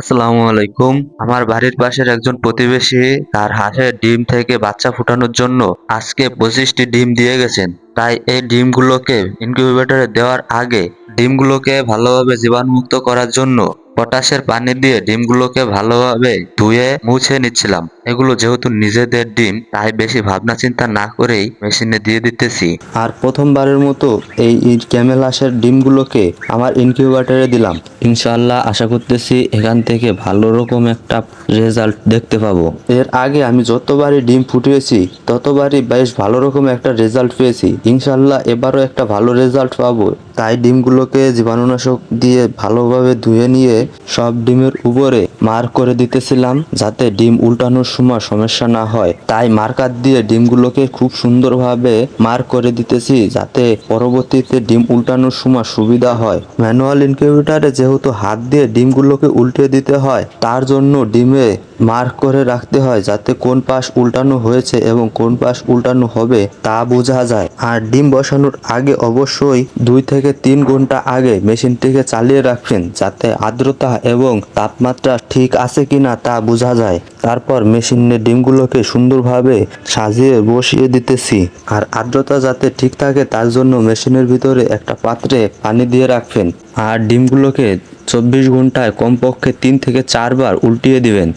আসসালামু আলাইকুম। আমার বাড়ির পাশের একজন প্রতিবেশী তার হাঁসের ডিম থেকে বাচ্চা ফোটানোর জন্য আজকে 25টি ডিম দিয়ে গেছেন। তাই এই ডিমগুলোকে ইনকিউবেটরে দেওয়ার আগে ডিমগুলোকে ভালোভাবে জীবাণুমুক্ত করার জন্য পটাশের পানি দিয়ে ডিমগুলোকে ভালোভাবে ধুয়ে মুছে নিচ্ছিলাম। এগুলো যেহেতু নিজেদের ডিম তাই বেশি ভাবনা চিন্তা না করেই মেশিনে দিয়ে দিতেছি। আর প্রথমবারের মতো এই ক্যামেল হাঁসের ডিমগুলোকে আমার ইনকিউবেটরে দিলাম। ইনশাআল্লাহ আশা করতেছি এখান থেকে ভালো রকম একটা রেজাল্ট দেখতে পাবো। এর আগে আমি যতবারই ডিম ফুটিয়েছি ততবারই বেশ ভালো রকম একটা রেজাল্ট পেয়েছি। ইনশাআল্লাহ এবারও একটা ভালো রেজাল্ট পাবো। তাই ডিমগুলোকে জীবাণুনাশক দিয়ে ভালোভাবে ধুয়ে নিয়ে সব ডিমের উপরে মার্ক করে দিতেছিলাম যাতে ডিম উল্টানোর সময় সমস্যা না হয়। তাই মার্কার দিয়ে ডিমগুলোকে খুব সুন্দরভাবে মার্ক করে দিতেছি যাতে পরবর্তীতে ডিম উল্টানোর সময় সুবিধা হয়। ম্যানুয়াল ইনকিউবেটরে যেহেতু হাত দিয়ে ডিমগুলোকে উল্টে দিতে হয় তার জন্য ডিমে মার্ক করে রাখতে হয় যাতে কোন পাশ উল্টানো হয়েছে এবং কোন পাশ উল্টানো হবে তা বোঝা যায়। আর ডিম বসানোর আগে অবশ্যই 2 থেকে 3 ঘন্টা আগে মেশিনটিকে চালিয়ে রাখবেন যাতে আর্দ্রতা এবং তাপমাত্রা ঠিক আছে কিনা তা বোঝা যায়। তারপর মেশিনে ডিমগুলোকে সুন্দরভাবে সাজিয়ে বসিয়ে দিতেছি। আর আর্দ্রতা যাতে ঠিক থাকে তার জন্য মেশিনের ভিতরে একটা পাত্রে পানি দিয়ে রাখবেন। আর ডিমগুলোকে 24 ঘন্টায় কমপক্ষে 3 থেকে 4 বার উল্টিয়ে দিবেন।